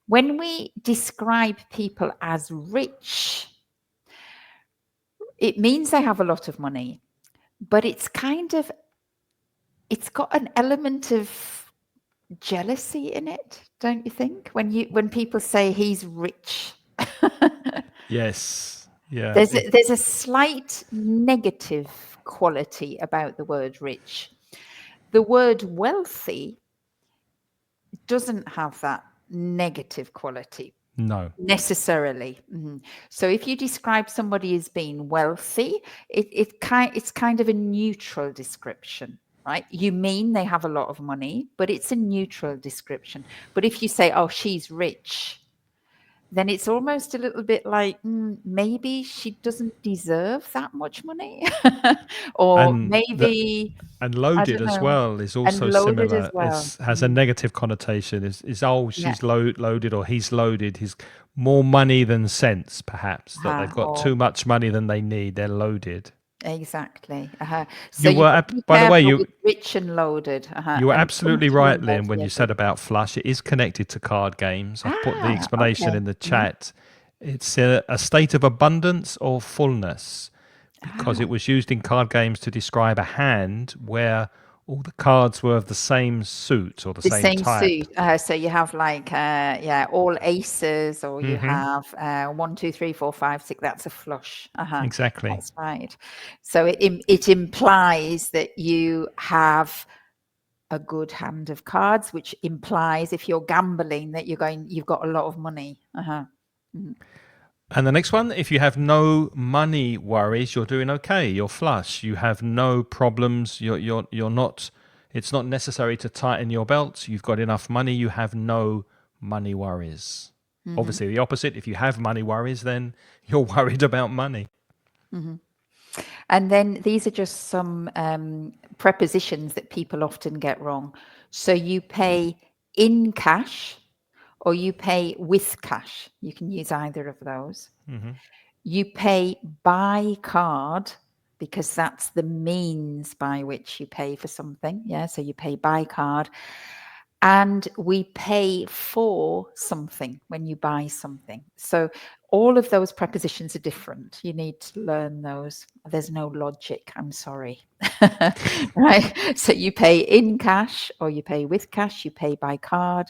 When we describe people as rich, it means they have a lot of money, but it's got an element of jealousy in it, don't you think? When people say he's rich, Yes. Yeah. there's a slight negative quality about the word rich. The word wealthy doesn't have that negative quality No. necessarily. So if you describe somebody as being wealthy, it's kind of a neutral description. right? You mean they have a lot of money, but it's a neutral description. But if you say, oh, she's rich, then it's almost a little bit like maybe she doesn't deserve that much money. Or And the maybe, and I loaded don't as know, well is and also loaded as similar. well. It has a negative connotation. Is oh, Yeah. she's loaded, or he's loaded. He's more money than sense, perhaps, that they've got Or too much money than they need. They're loaded. exactly. So You you've were, got to be by the way, careful with rich and loaded. you were And absolutely punctual right, and Lynn, when you said motivated. about flush. It is connected to card games. I've put the explanation Okay. in the chat. It's a state of abundance or fullness, because it Ah, was used in card games to describe a hand where all the cards were of the same suit or the the same same type. suit. So you have like, all aces, or you Hmm. have 1, 2, 3, 4, 5, 6. That's a flush. Exactly. That's right. So it implies that you have a good hand of cards, which implies if you're gambling that you've got a lot of money. Mhm. And the next one, if you have no money worries, you're doing okay. You're flush. You have no problems. You're not. It's not necessary to tighten your belts. You've got enough money. You have no money worries. Mhm. Obviously, the opposite. If you have money worries, then you're worried about money. Mhm. And then these are just some prepositions that people often get wrong. So you pay in cash or you pay with cash. You can use either of those. Hmm. You pay by card because that's the means by which you pay for something. Yeah, so you pay by card. And we pay for something when you buy something. So all of those prepositions are different. You need to learn those. There's no logic. I'm sorry. Right. So you pay in cash or you pay with cash, you pay by card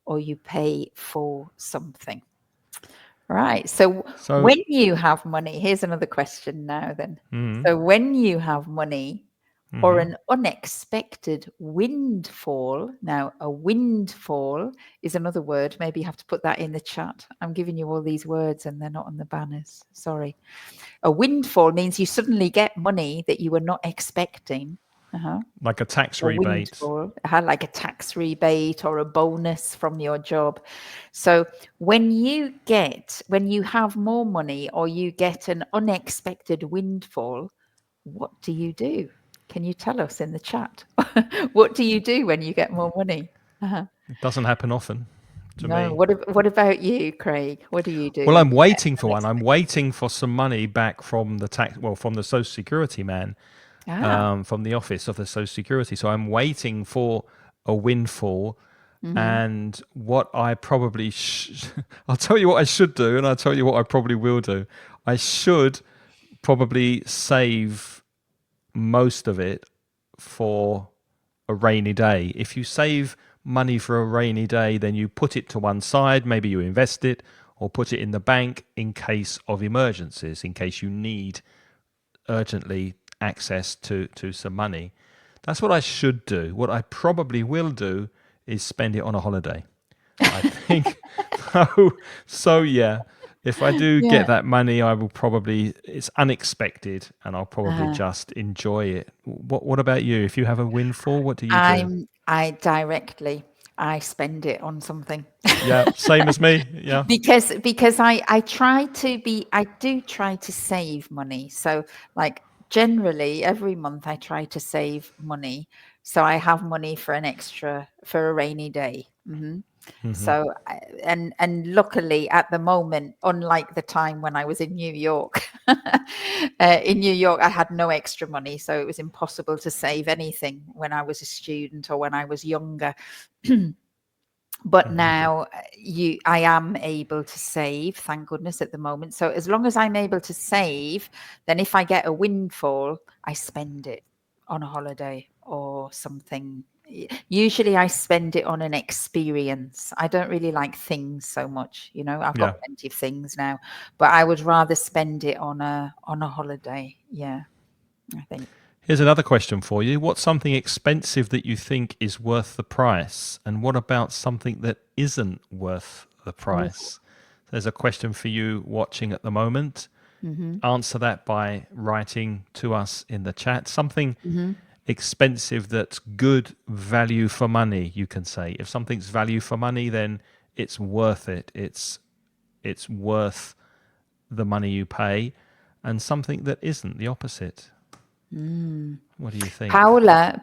or you pay for something. Right. So So, when you have money, here's another question now then. mm, So when you have money, or hmm an unexpected windfall. Now, a windfall is another word. Maybe you have to put that in the chat. I'm giving you all these words and they're not on the banners. Sorry. A windfall means you suddenly get money that you were not expecting. Uh-huh. like a tax A rebate. windfall, like a tax rebate or a bonus from your job. So when you have more money or you get an unexpected windfall, what do you do? Can you tell us in the chat? What do you do when you get more money? Uh-huh. It doesn't happen often to No. me. What about you, Craig? What do you do Well, when I'm you get waiting for one. I'm unexpected? waiting for some money back from from the Social Security man, Ah. from the office of the Social Security. So I'm waiting for a windfall. Mm-hmm. And what I probably, I'll tell you what I should do, and I'll tell you what I probably will do. I should probably save most of it for a rainy day. If you save money for a rainy day, then you put it to one side, maybe you invest it or put it in the bank in case of emergencies, in case you need urgently access to some money. That's what I should do. What I probably will do is spend it on a holiday. I think. So yeah, if I do Yeah. get that money, I will probably. It's unexpected, and I'll probably Uh, just enjoy it. What about you? If you have a windfall, what do you do? I spend it on something. Yeah, same as me. Yeah. Because I do try to save money. So like generally every month I try to save money. So I have money for a rainy day. Hmm. So and luckily at the moment, unlike the time when I was in New York, in New York I had no extra money, so it was impossible to save anything when I was a student or when I was younger. But Hmm. now I am able to save, thank goodness, at the moment. So as long as I'm able to save, then if I get a windfall, I spend it on a holiday or something. Usually I spend it on an experience. I don't really like things so much, I've got Yeah. plenty of things now, but I would rather spend it on a holiday. Yeah, I think. Here's another question for you. What's something expensive that you think is worth the price? And what about something that isn't worth the Oh. price? There's a question for you watching at the moment. Mm-hmm. Answer that by writing to us in the chat. Something Mm-hmm. expensive that's good value for money, you can say. If something's value for money, then it's worth it. It's worth the money you pay, and something that isn't, the opposite. What do you think? Paola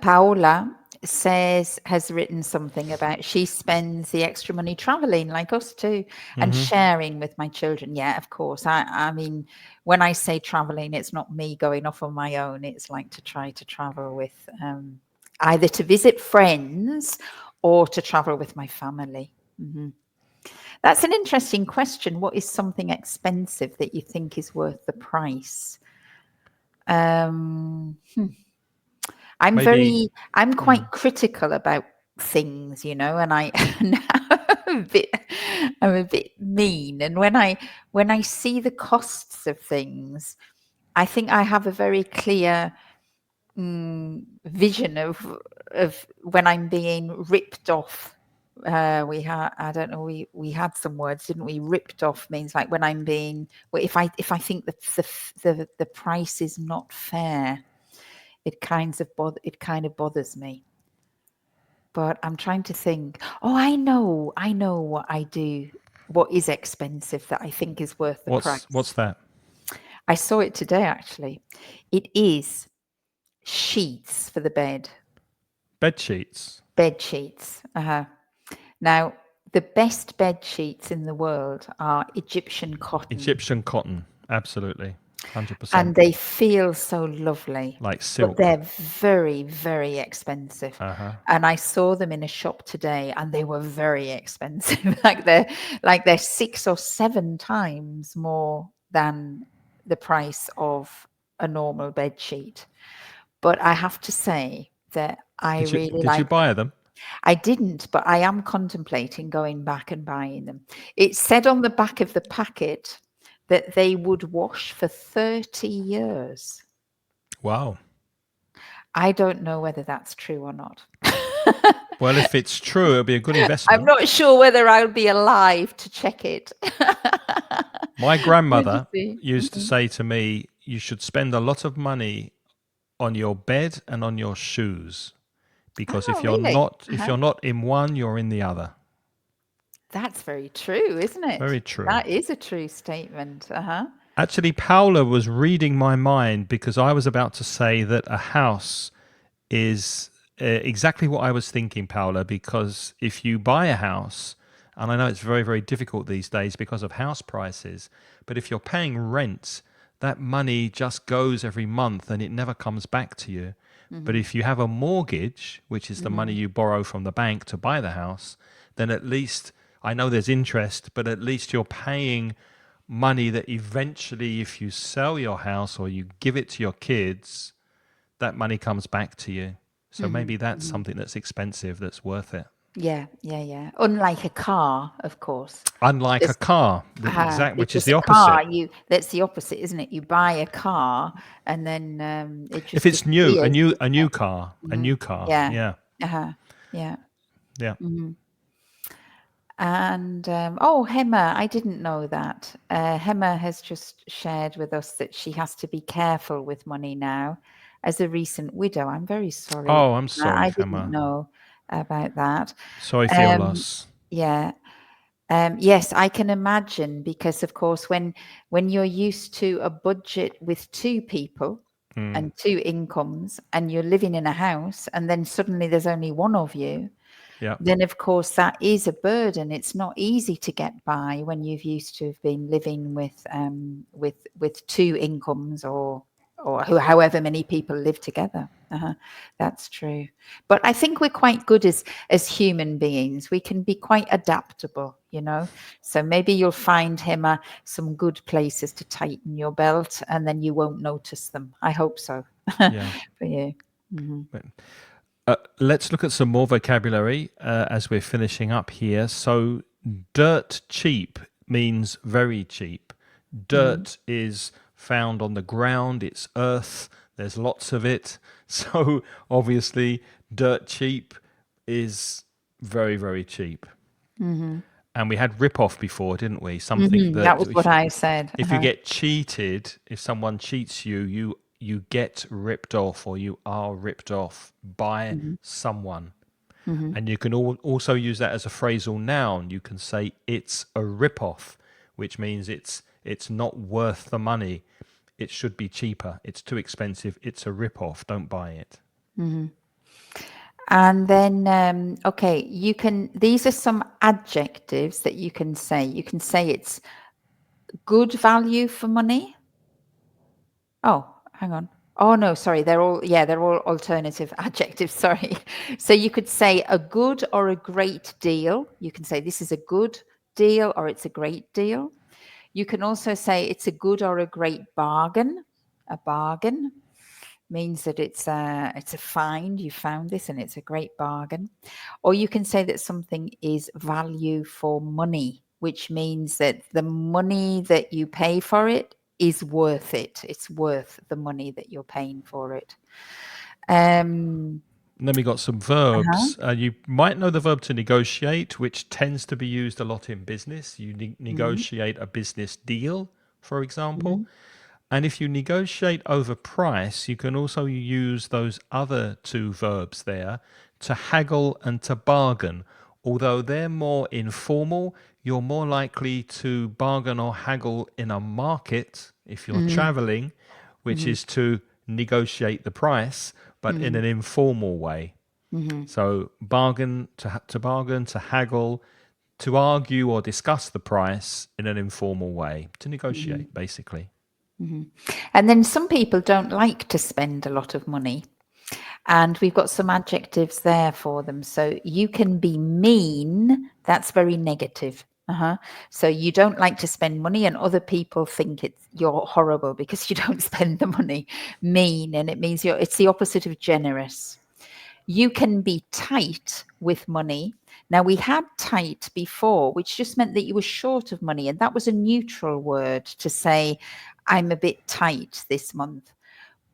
has written something about she spends the extra money traveling like us too, and sharing with my children. Yeah, of course. I mean, when I say traveling, it's not me going off on my own. It's like to try to travel with either to visit friends or to travel with my family. That's an interesting question. What is something expensive that you think is worth the price? Um, Maybe I'm quite critical about things, you know, and I'm a bit mean. And when I see the costs of things, I think I have a very clear vision of when I'm being ripped off. We had I don't know we had some words, didn't we? Ripped off means like when I'm being if I think the price is not fair, it kind of bothers me. But I'm trying to think. Oh, I know what I do. What is expensive that I think is worth the what's price? that? I saw it today actually. It is sheets for the bed. Bed sheets. Bed sheets. Now, the best bed sheets in the world are Egyptian cotton, Egyptian cotton. Absolutely. and 100%. they feel so lovely, Like but silk. they're very, very expensive. Uh-huh. And I saw them in a shop today, and they were very expensive. They're 6 or 7 times more than the price of a normal bed sheet. But I have to say that I really Did you like them. buy them? I didn't, but I am contemplating going back and buying them. It said on the back of the packet that they would wash for 30 years. Wow. I don't know whether that's true or not. Well, if it's true, it'll be a good I'm investment. not sure whether I'll be alive to check it. My We'll just grandmother see. used to say to me, you should spend a lot of money on your bed and on your shoes, because Oh, really? if you're not in one, you're in the other. That's very true, isn't it? Very true. That is a true statement. Actually, Paula was reading my mind because I was about to say that a house is exactly what I was thinking, Paula, because if you buy a house, and I know it's very, very difficult these days because of house prices, but if you're paying rent, that money just goes every month and it never comes back to you. But if you have a mortgage, which is the money you borrow from the bank to buy the house, then at least, I know there's interest, but at least you're paying money that eventually, if you sell your house or you give it to your kids, that money comes back to you. So maybe that's something that's expensive that's worth it. Yeah, yeah, yeah. Unlike a car, of course. Unlike a Because car, the exact, which is because the a car, opposite. that's the opposite, isn't it? You buy a car and then it If just it's new, disappears, a doesn't new it? car, a Hmm. new car. Yeah. Yeah, Yeah. yeah. And oh, Hema, I didn't know that. Hema has just shared with us that she has to be careful with money now as a recent widow. I'm very sorry. Oh, I'm sorry, I didn't Emma. know about that. Sorry for your Um, loss. yeah. Yes, I can imagine because, of course, when you're used to a budget with two people and two incomes, and you're living in a house, and then suddenly there's only one of you, Yeah. then of course that is a burden. It's not easy to get by when you've used to have been living with two incomes or however many people live together. That's true. But I think we're quite good as human beings. We can be quite adaptable, you know. So maybe you'll find him some good places to tighten your belt, and then you won't notice them. I hope so Yeah. for you. Hmm. Let's look at some more vocabulary as we're finishing up here. So, dirt cheap means very cheap. Dirt is found on the ground, it's earth, there's lots of it. So, obviously, dirt cheap is very, very cheap. And we had rip off before, didn't we? Something That that was what I said. if you get cheated, if someone cheats you, you get ripped off or you are ripped off by Mm-hmm. someone. Mm-hmm. And you can also use that as a phrasal noun. You can say it's a rip-off, which means it's not worth the money. It should be cheaper. It's too expensive. It's a rip-off. Don't buy it. Mm-hmm. And then, okay, these are some adjectives that you can say. You can say it's good value for money. Oh, hang on. Oh, no, sorry. They're all alternative adjectives. Sorry. So you could say a good or a great deal. You can say this is a good deal or it's a great deal. You can also say it's a good or a great bargain. A bargain means that it's a find. You found this and it's a great bargain. Or you can say that something is value for money, which means that the money that you pay for it is worth it. It's worth the money that you're paying for it. Then we got some Uh-huh. verbs. You might know the verb to negotiate, which tends to be used a lot in business. You Mhm, negotiate a business deal, for example. mhm, And if you negotiate over price, you can also use those other two verbs there to haggle and to bargain. Although they're more informal, you're more likely to bargain or haggle in a market if you're mhm, traveling, which mhm, is to negotiate the price, but in mhm, an informal way. mhm, So bargain to bargain, to haggle, to argue or discuss the price in an informal way, to mhm, negotiate, basically. mhm. And then some people don't like to spend a lot of money. And we've got some adjectives there for them. So you can be mean. That's very negative. Uh-huh. So you don't like to spend money, and other people think you're horrible because you don't spend the money. Mean, and it means it's the opposite of generous. You can be tight with money. Now, we had tight before, which just meant that you were short of money, and that was a neutral word to say, I'm a bit tight this month.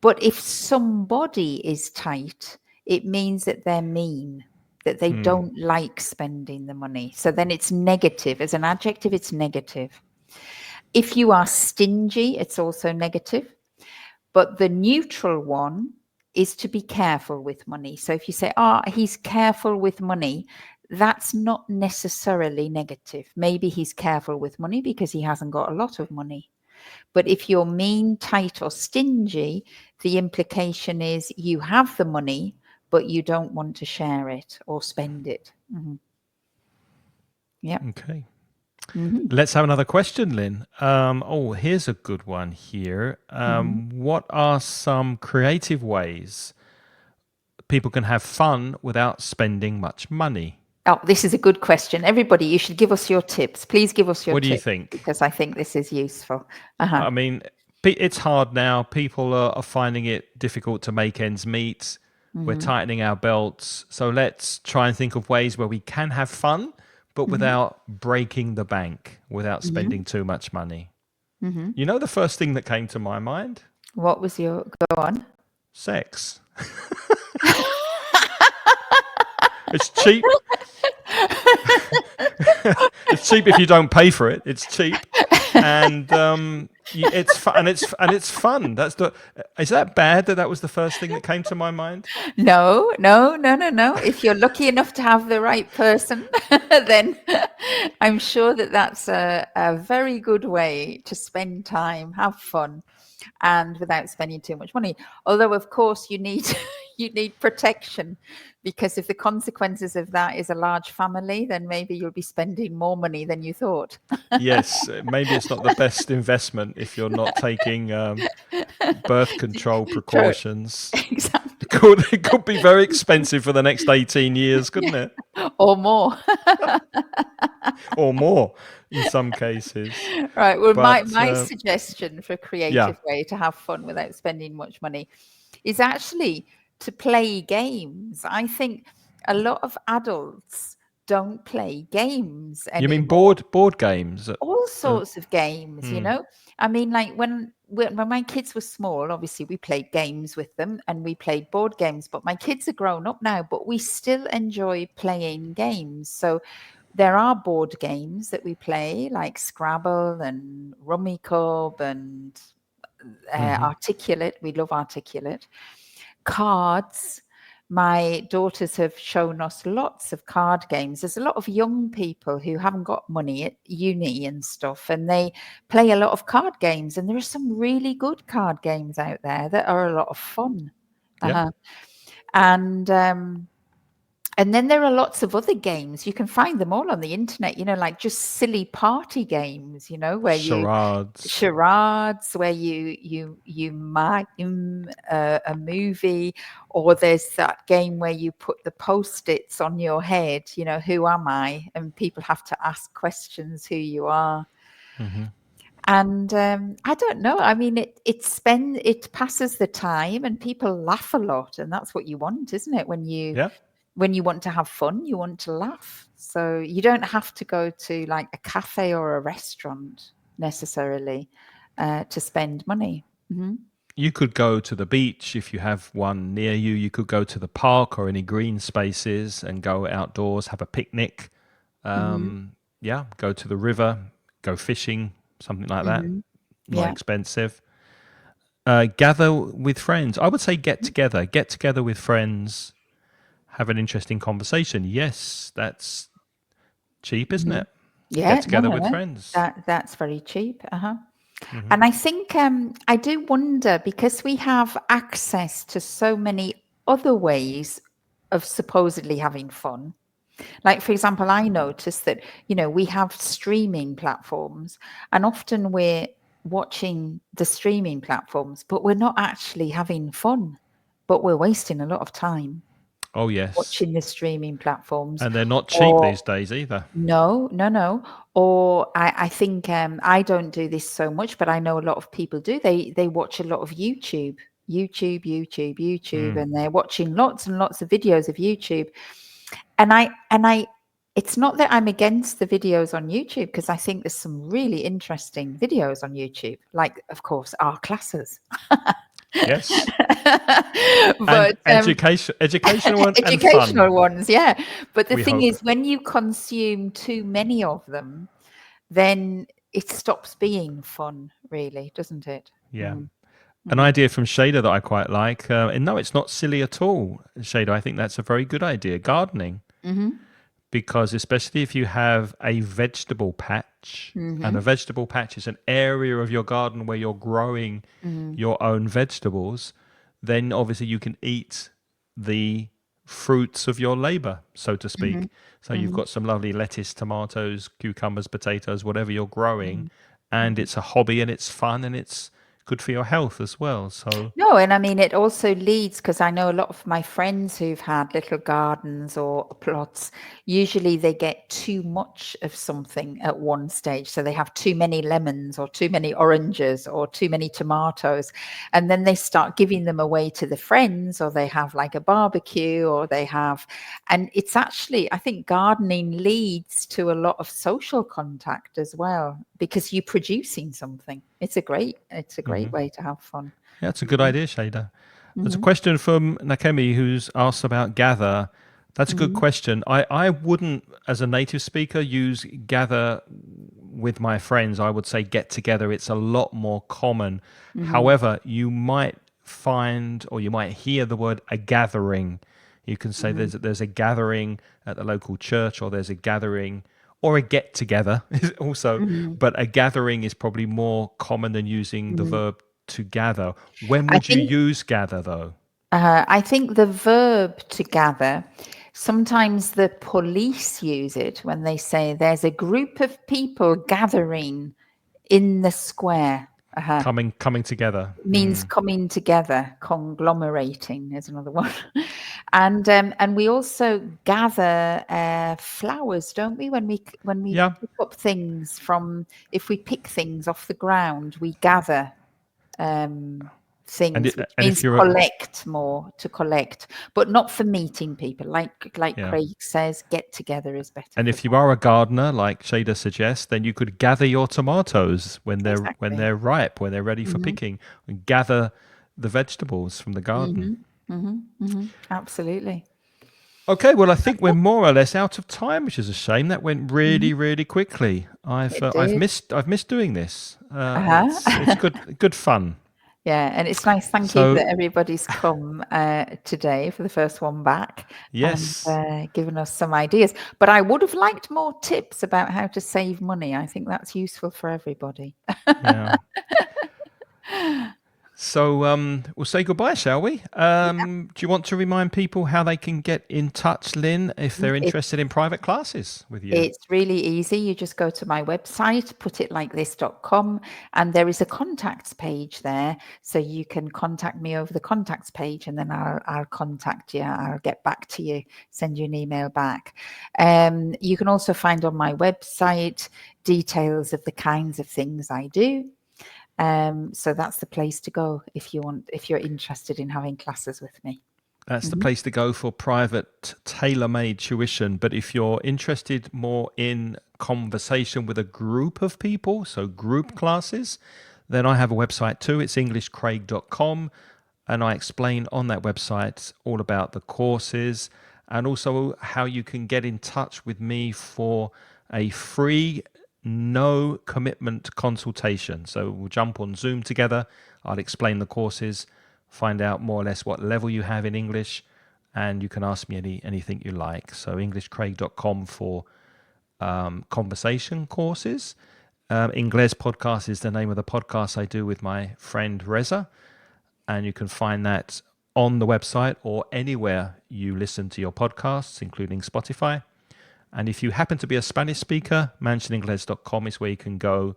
But if somebody is tight, it means that they're mean, that they don't like spending the money. So then it's negative. As an adjective, it's negative. If you are stingy, it's also negative. But the neutral one is to be careful with money. So if you say, he's careful with money, that's not necessarily negative. Maybe he's careful with money because he hasn't got a lot of money. But if you're mean, tight, or stingy, the implication is you have the money, but you don't want to share it or spend it. Mm-hmm. Yeah. Okay. Mm-hmm. Let's have another question, Lynn. Here's a good one here. Mm-hmm. What are some creative ways people can have fun without spending much money? Oh, this is a good question. Everybody, you should give us your tips. Please give us your What do you tips think? because I think this is useful. Uh-huh. I mean, it's hard now. People are finding it difficult to make ends meet. We're Mm-hmm. tightening our belts. So let's try and think of ways where we can have fun, but Mm-hmm. without breaking the bank, without Mm-hmm. spending too much money. Mm-hmm. You know, the first thing that came to my mind? What was your go on? Sex. It's cheap. It's cheap if you don't pay for it. It's cheap, and it's fun. And it's fun. That's the. Is that bad that was the first thing that came to my mind? No, no, no, no, no. If you're lucky enough to have the right person, then I'm sure that that's a very good way to spend time, have fun, and without spending too much money. Although, of course, you need you need protection because if the consequences of that is a large family, then maybe you'll be spending more money than you thought. Yes, maybe it's not the best investment if you're not taking birth control True. precautions. It Exactly. could, it could be very expensive for the next 18 years, couldn't it? Or more. Or more in some cases. Right. Well, my But my suggestion for a yeah, creative way to have fun without spending much money is actually to play games. I think a lot of adults don't play games you mean anymore. board games? All sorts of games, Hmm. I mean, like when my kids were small, obviously we played games with them and we played board games, but my kids are grown up now, but we still enjoy playing games. So there are board games that we play, like Scrabble and Rummy Cub and articulate. We love articulate. Cards. My daughters have shown us lots of card games. There's a lot of young people who haven't got money at uni and stuff, and they play a lot of card games. And there are some really good card games out there that are a lot of fun. Yeah. And and then there are lots of other games. You can find them all on the internet, like just silly party games, where Charades. where you mime a movie, or there's that game where you put the post-its on your head, who am I? And people have to ask questions who you are. And I don't know. I mean, it passes the time, and people laugh a lot, and that's what you want, isn't it? Yeah. When you want to have fun, you want to laugh. So you don't have to go to like a cafe or a restaurant necessarily to spend money. You could go to the beach if you have one near you. You could go to the park or any green spaces and go outdoors, have a picnic. Yeah, go to the river, go fishing, something like that. Not Yeah. expensive. Gather with friends. I would say get together. Get together with friends. Have an interesting conversation. Yes, that's cheap, isn't it? Yeah, Get together with no. friends. That's very cheap. And I think I do wonder, because we have access to so many other ways of supposedly having fun. Like, for example, I noticed that, we have streaming platforms, and often we're watching the streaming platforms, but we're not actually having fun, but we're wasting a lot of time Oh, yes. watching the streaming platforms. And they're not cheap Or these days either. no. Or I think I don't do this so much, but I know a lot of people do. They watch a lot of YouTube, and they're watching lots and lots of videos of YouTube. And I it's not that I'm against the videos on YouTube, because I think there's some really interesting videos on YouTube, like, of course, our classes. Yes. But and educational and educational fun. ones, yeah. But the We thing hope. is, when you consume too many of them, then it stops being fun, really, doesn't it? Yeah. An idea from Shada that I quite like, and no, it's not silly at all, Shada. I think that's a very good idea. Gardening. Because especially if you have a vegetable patch, and a vegetable patch is an area of your garden where you're growing your own vegetables, then obviously you can eat the fruits of your labor, so to speak. So you've got some lovely lettuce, tomatoes, cucumbers, potatoes, whatever you're growing, and it's a hobby, and it's fun, and it's good for your health as well. So No, and I mean, it also leads, because I know a lot of my friends who've had little gardens or plots, usually they get too much of something at one stage. So they have too many lemons or too many oranges or too many tomatoes. And then they start giving them away to the friends, or they have like a barbecue, and it's actually, I think gardening leads to a lot of social contact as well, because you're producing something. It's a great way to have fun. yeah, it's a good idea, Shada. There's a question from Nakemi who's asked about gather. That's a good question. I wouldn't, as a native speaker, use gather with my friends. I would say get together. It's a lot more common. However, you might find, or you might hear the word a gathering. You can say there's a gathering at the local church, or there's a gathering, or a get together also. But a gathering is probably more common than using the verb to gather. When I would you think use gather though? I think the verb to gather, sometimes the police use it when they say there's a group of people gathering in the square. Coming together. Means coming together, conglomerating is another one. And we also gather flowers, don't we? When we Yeah. pick up things if we pick things off the ground, we gather things, which And if means you're to collect, but not for meeting people. Like yeah. Craig says, get together is better. And for if you are a gardener, like Shada suggests, then you could gather your tomatoes when Exactly. they're ripe, when they're ready for picking, and gather the vegetables from the garden. Absolutely. Okay, well, I think we're more or less out of time, which is a shame. That went really, really quickly. I've did. missed doing this. It's good fun. Yeah, and it's nice. Thank you So, that everybody's come today for the first one back and yes, given us some ideas. But I would have liked more tips about how to save money. I think that's useful for everybody. yeah. So we'll say goodbye, shall we? Do you want to remind people how they can get in touch, Lynn, if they're It, interested in private classes with you? it's really easy. You just go to my website, putitlikethis.com, and there is a contacts page there. So you can contact me over the contacts page, and then I'll contact you. I'll get back to you, send you an email back. You can also find on my website details of the kinds of things I do. So that's the place to go if you're interested in having classes with me. That's the Mhm. place to go for private tailor-made tuition. But if you're interested more in conversation with a group of people, so group classes, then I have a website too. It's englishcraig.com. And I explain on that website all about the courses and also how you can get in touch with me for a free, no commitment consultation. So we'll jump on Zoom together. I'll explain the courses, find out more or less what level you have in English, and you can ask me anything you like. So englishcraig.com for conversation courses. Ingles Podcast is the name of the podcast I do with my friend Reza, and you can find that on the website or anywhere you listen to your podcasts, including Spotify. And if you happen to be a Spanish speaker, mansioningles.com is where you can go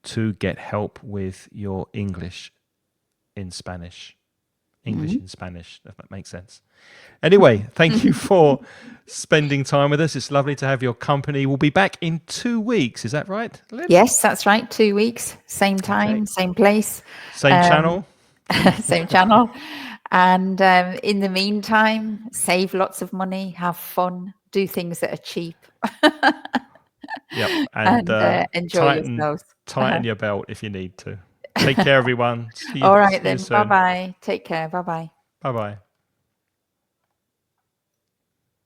to get help with your English in Spanish. English in Spanish, if that makes sense. Anyway, thank you for spending time with us. It's lovely to have your company. We'll be back in 2 weeks. Is that right, Lynn? Yes, that's right. 2 weeks, same Okay. time, same place, Same um, channel. same channel. And in the meantime, save lots of money, have fun, do things that are cheap, Yep. And and enjoy tighten yourselves. tighten your belt if you need to. Take care, everyone. See you All right see you then. Bye soon. bye. Take care. Bye bye. Bye bye.